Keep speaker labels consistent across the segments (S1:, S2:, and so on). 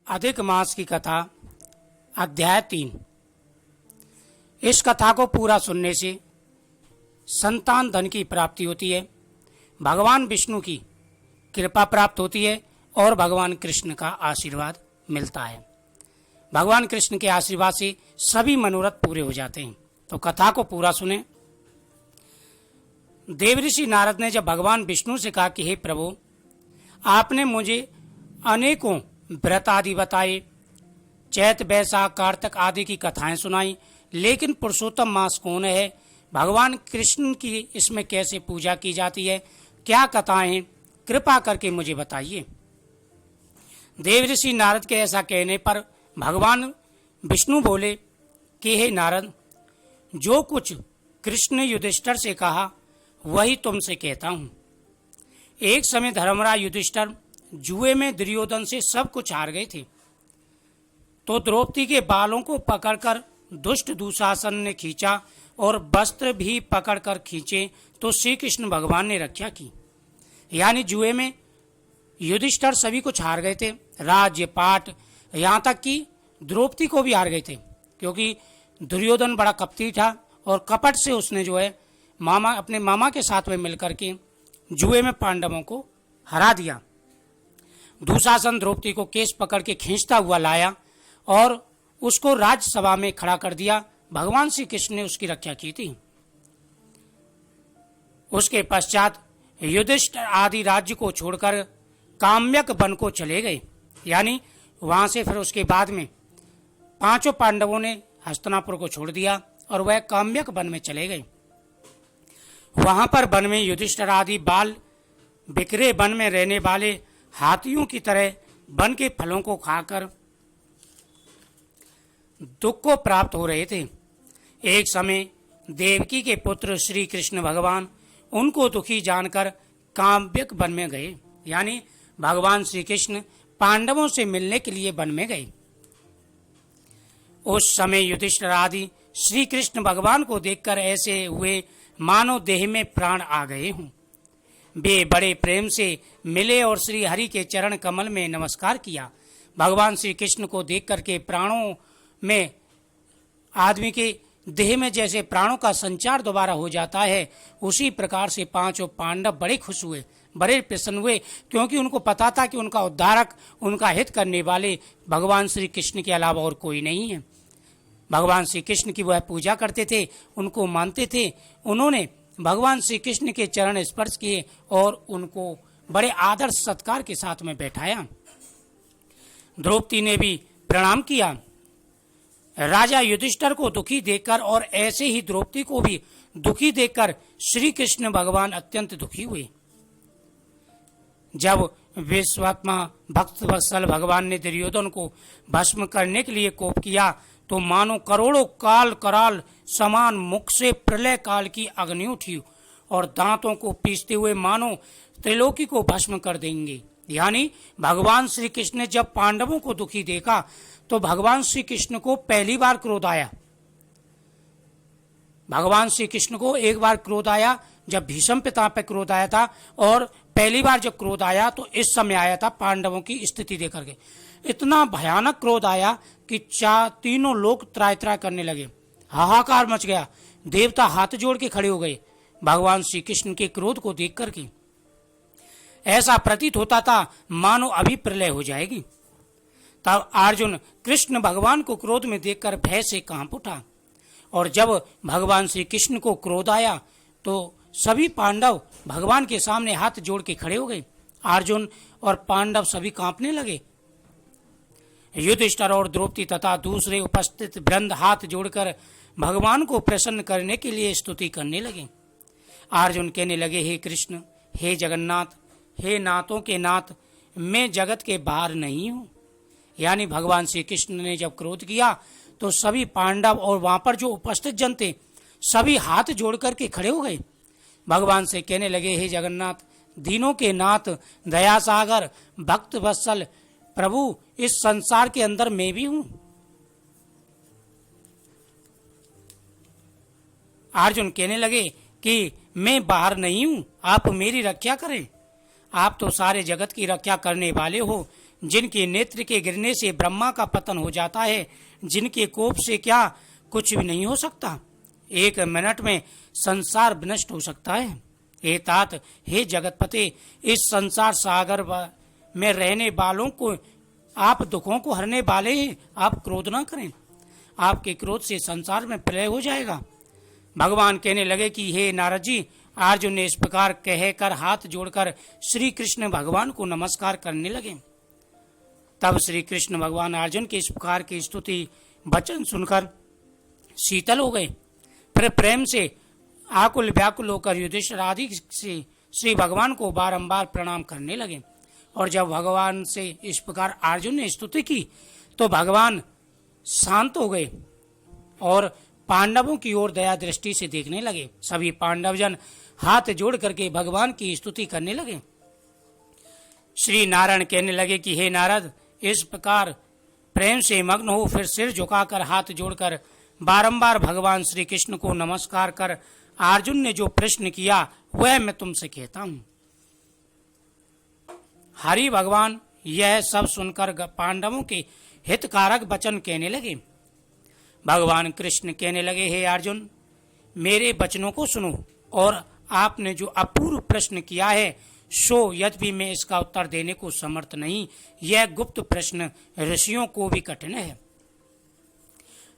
S1: अधिक मास की कथा अध्याय 3। इस कथा को पूरा सुनने से संतान धन की प्राप्ति होती है, भगवान विष्णु की कृपा प्राप्त होती है और भगवान कृष्ण का आशीर्वाद मिलता है। भगवान कृष्ण के आशीर्वाद से सभी मनोरथ पूरे हो जाते हैं। तो कथा को पूरा सुने। देवऋषि नारद ने जब भगवान विष्णु से कहा कि हे प्रभु, आपने मुझे अनेकों व्रत आदि बताए, चैत बैसाख कार्तिक आदि की कथाएं सुनाई, लेकिन पुरुषोत्तम मास कौन है, भगवान कृष्ण की इसमें कैसे पूजा की जाती है, क्या कथाएं, कृपा करके मुझे बताइए। देवऋषि नारद के ऐसा कहने पर भगवान विष्णु बोले कि हे नारद, जो कुछ कृष्ण ने युधिष्ठिर से कहा वही तुमसे कहता हूं। एक समय धर्मराज युधिष्ठिर जुए में दुर्योधन से सब कुछ हार गए थे, तो द्रौपदी के बालों को पकड़कर दुष्ट दुशासन ने खींचा और वस्त्र भी पकड़कर खींचे तो श्री कृष्ण भगवान ने रक्षा की। यानी जुए में युधिष्ठिर सभी कुछ हार गए थे, राज्य पाट, यहाँ तक कि द्रौपदी को भी हार गए थे, क्योंकि दुर्योधन बड़ा कपटी था और कपट से उसने जो है अपने मामा के साथ में मिलकर के जुए में पांडवों को हरा दिया। दुशासन द्रौपदी को केस पकड़ के खींचता हुआ लाया और उसको राज्यसभा में खड़ा कर दिया। भगवान श्री कृष्ण ने उसकी रक्षा की थी। उसके पश्चात युधिष्ठिर आदि राज्य को छोड़कर काम्यक वन को चले गए। यानी वहां से फिर उसके बाद में पांचों पांडवों ने हस्तिनापुर को छोड़ दिया और वह काम्यक वन में चले गए। वहां पर वन में युधिष्ठिर आदि बाल बिखरे वन में रहने वाले हाथियों की तरह वन के फलों को खाकर दुख को प्राप्त हो रहे थे। एक समय देवकी के पुत्र श्री कृष्ण भगवान उनको दुखी जानकर काम्यक वन में गए। यानी भगवान श्री कृष्ण पांडवों से मिलने के लिए वन में गए। उस समय युधिष्ठिर आदि श्री कृष्ण भगवान को देखकर ऐसे हुए मानो देह में प्राण आ गए हों। वे बड़े प्रेम से मिले और श्री हरि के चरण कमल में नमस्कार किया। भगवान श्री कृष्ण को देख करके प्राणों में, आदमी के देह में जैसे प्राणों का संचार दोबारा हो जाता है, उसी प्रकार से पांचों पांडव बड़े खुश हुए, बड़े प्रसन्न हुए, क्योंकि उनको पता था कि उनका उद्धारक, उनका हित करने वाले भगवान श्री कृष्ण के अलावा और कोई नहीं है। भगवान श्री कृष्ण की वह पूजा करते थे, उनको मानते थे। उन्होंने भगवान श्री कृष्ण के चरण स्पर्श किए और उनको बड़े आदर सत्कार के साथ में बैठाया। द्रौपदी ने भी प्रणाम किया। राजा युधिष्ठिर को दुखी देखकर और ऐसे ही द्रौपदी को भी दुखी देखकर श्री कृष्ण भगवान अत्यंत दुखी हुए। जब विश्वात्मा भक्त वत्सल भगवान ने दुर्योधन को भस्म करने के लिए कोप किया, तो मानो करोड़ों काल कराल समान मुख से प्रलय काल की अग्नि उठी और दांतों को पीसते हुए मानो त्रिलोकी को भस्म कर देंगे। यानी भगवान श्री कृष्ण ने जब पांडवों को दुखी देखा तो भगवान श्री कृष्ण को पहली बार क्रोध आया। भगवान श्री कृष्ण को एक बार क्रोध आया जब भीष्म पिता पर क्रोध आया था, और पहली बार जब क्रोध आया तो इस समय आया था पांडवों की स्थिति देख करके। इतना भयानक क्रोध आया कि तीनों लोग त्राय त्राय करने लगे, हाहाकार मच गया। देवता हाथ जोड़ के खड़े हो गए भगवान श्री कृष्ण के क्रोध को देख करके। ऐसा प्रतीत होता था मानो अभी प्रलय हो जाएगी। तब अर्जुन कृष्ण भगवान को क्रोध में देखकर भय से कांप उठा, और जब भगवान श्री कृष्ण को क्रोध आया तो सभी पांडव भगवान के सामने हाथ जोड़ के खड़े हो गए। अर्जुन और पांडव सभी कांपने लगे। युधिष्ठिर और द्रौपदी तथा दूसरे उपस्थित वृंद हाथ जोड़कर भगवान को प्रसन्न करने के लिए स्तुति करने लगे। अर्जुन कहने लगे, हे कृष्ण, हे जगन्नाथ, हे नाथों के नाथ, मैं जगत के बाहर नहीं हूँ। यानी भगवान श्री कृष्ण ने जब क्रोध किया तो सभी पांडव और वहां पर जो उपस्थित जन थे सभी हाथ जोड़ करके खड़े हो गए। भगवान से कहने लगे, हे जगन्नाथ, दीनों के नाथ, दया सागर, भक्त वत्सल प्रभु, इस संसार के अंदर मैं भी हूं। अर्जुन कहने लगे कि मैं बाहर नहीं हूं, आप मेरी रक्षा करें। आप तो सारे जगत की रक्षा करने वाले हो, जिनके नेत्र के गिरने से ब्रह्मा का पतन हो जाता है, जिनके कोप से क्या कुछ भी नहीं हो सकता। 1 मिनट में संसार विनष्ट हो सकता है। हे तात, हे जगतपते, इस संसार सागर में रहने वालों को आप दुखों को हरने वाले हैं, आप क्रोध ना करें। आपके क्रोध से संसार में प्रलय हो जाएगा। भगवान कहने लगे कि हे नारद जी, अर्जुन ने इस प्रकार कहकर हाथ जोड़कर श्री कृष्ण भगवान को नमस्कार करने लगे। तब श्री कृष्ण भगवान अर्जुन के इस प्रकार की स्तुति वचन सुनकर शीतल हो गए। फिर प्रेम से आकुल व्याकुल होकर युधिष्ठिर आदि से श्री भगवान को बारंबार प्रणाम करने लगे। और जब भगवान से इस प्रकार अर्जुन ने स्तुति की तो भगवान शांत हो गए और पांडवों की ओर दया दृष्टि से देखने लगे। सभी पांडवजन हाथ जोड़ करके भगवान की स्तुति करने लगे। श्री नारायण कहने लगे कि हे नारद, इस प्रकार प्रेम से मग्न हो फिर सिर झुकाकर हाथ जोड़कर बारंबार भगवान श्री कृष्ण को नमस्कार कर अर्जुन ने जो प्रश्न किया वह मैं तुमसे कहता हूं। हरि भगवान यह सब सुनकर पांडवों के हितकारक वचन कहने लगे। भगवान कृष्ण कहने लगे, हे अर्जुन, मेरे वचनों को सुनो और आपने जो अपूर्व प्रश्न किया है सो यद्यपि मैं इसका उत्तर देने को समर्थ नहीं, यह गुप्त प्रश्न ऋषियों को भी कठिन है।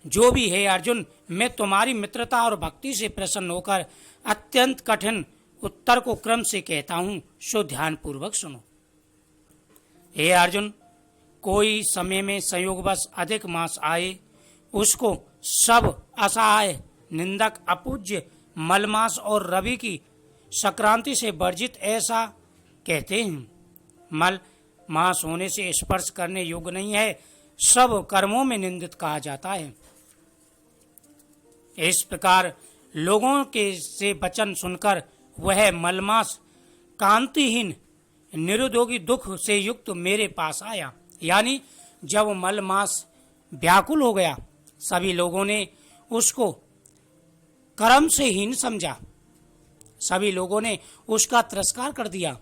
S1: जो भी है अर्जुन, मैं तुम्हारी मित्रता और भक्ति से प्रसन्न होकर अत्यंत कठिन उत्तर को क्रम से कहता हूं, सो ध्यान पूर्वक सुनो। हे अर्जुन, कोई समय में संयोगवश अधिक मास आए उसको सब असहाय, निंदक, अपूज्य, मलमास और रवि की संक्रांति से वर्जित ऐसा कहते हैं। मल मास होने से स्पर्श करने योग्य नहीं है, सब कर्मों में निंदित कहा जाता है। इस प्रकार लोगों के से वचन सुनकर वह मलमास कांतिहीन निरुद्योगी दुख से युक्त मेरे पास आया। यानी जब मलमास व्याकुल हो गया, सभी लोगों ने उसको कर्म से हीन समझा, सभी लोगों ने उसका तिरस्कार कर दिया।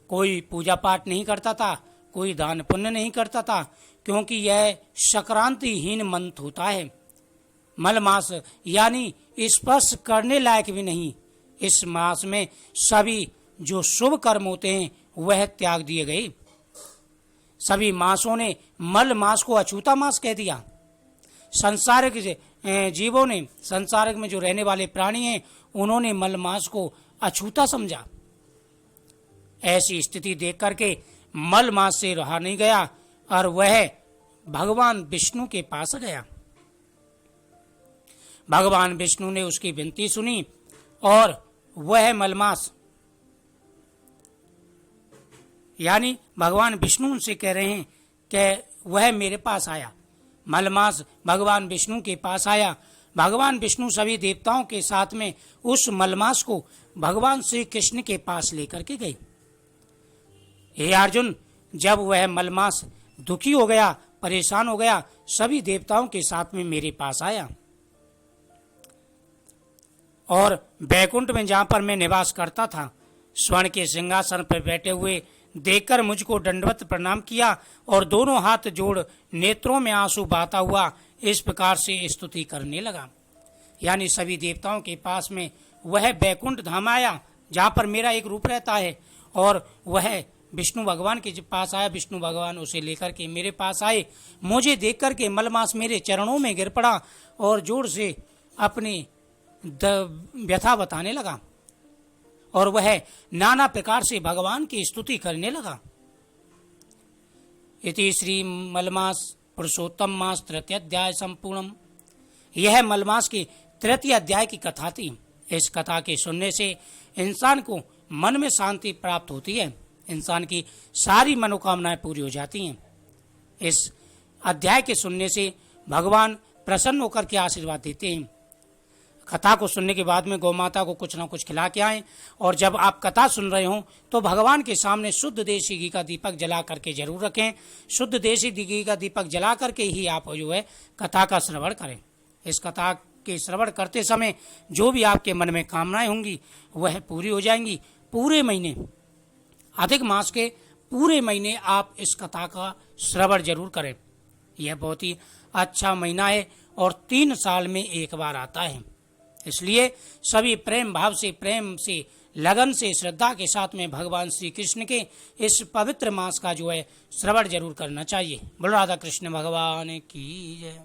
S1: कोई पूजा पाठ नहीं करता था, कोई दान पुण्य नहीं करता था, क्योंकि यह संक्रांतिहीन मंथ होता है। मलमास यानी स्पर्श करने लायक भी नहीं। इस मास में सभी जो शुभ कर्म होते हैं वह त्याग दिए गए। सभी मासों ने मल मास को अछूता मास कह दिया। संसारिक जीवों ने, संसारिक में जो रहने वाले प्राणी हैं, उन्होंने मल मास को अछूता समझा। ऐसी स्थिति देख करके मल मास से रहा नहीं गया और वह भगवान विष्णु के पास गया। भगवान विष्णु ने उसकी विनती सुनी और वह मलमास, यानी भगवान विष्णु उनसे कह रहे हैं कि वह मेरे पास आया। मलमास भगवान विष्णु के पास आया। भगवान विष्णु सभी देवताओं के साथ में उस मलमास को भगवान श्री कृष्ण के पास लेकर के गए। हे अर्जुन, जब वह मलमास दुखी हो गया, परेशान हो गया, सभी देवताओं के साथ में मेरे पास आया और बैकुंठ में जहां पर मैं निवास करता था, स्वर्ण के सिंहासन पर बैठे हुए देखकर मुझको दंडवत प्रणाम किया और दोनों हाथ जोड़ नेत्रों में आंसू बहाता हुआ इस प्रकार से स्तुति करने लगा। यानी सभी देवताओं के पास में वह बैकुंठ धाम आया जहां पर मेरा एक रूप रहता है और वह विष्णु भगवान के पास आया। विष्णु भगवान उसे लेकर के मेरे पास आए। मुझे देख करके मलमास मेरे चरणों में गिर पड़ा और जोर से अपनी व्यथा बताने लगा और वह नाना प्रकार से भगवान की स्तुति करने लगा। इति श्री मलमास पुरुषोत्तम मास तृतीय अध्याय संपूर्णम। यह मलमास की तृतीय अध्याय की कथा थी। इस कथा के सुनने से इंसान को मन में शांति प्राप्त होती है, इंसान की सारी मनोकामनाएं पूरी हो जाती हैं। इस अध्याय के सुनने से भगवान प्रसन्न होकर के आशीर्वाद देते हैं। कथा को सुनने के बाद में गौ माता को कुछ ना कुछ खिला के आएं और जब आप कथा सुन रहे हो तो भगवान के सामने शुद्ध देसी घी का दीपक जला करके जरूर रखें। शुद्ध देसी घी का दीपक जला करके ही आप जो है कथा का श्रवण करें। इस कथा के श्रवण करते समय जो भी आपके मन में कामनाएं होंगी वह पूरी हो जाएंगी। पूरे महीने, अधिक मास के पूरे महीने आप इस कथा का श्रवण जरूर करें। यह बहुत ही अच्छा महीना है और 3 साल में एक बार आता है, इसलिए सभी प्रेम से लगन से श्रद्धा के साथ में भगवान श्री कृष्ण के इस पवित्र मास का जो है श्रवण जरूर करना चाहिए। बोलो राधा कृष्ण भगवान की जय।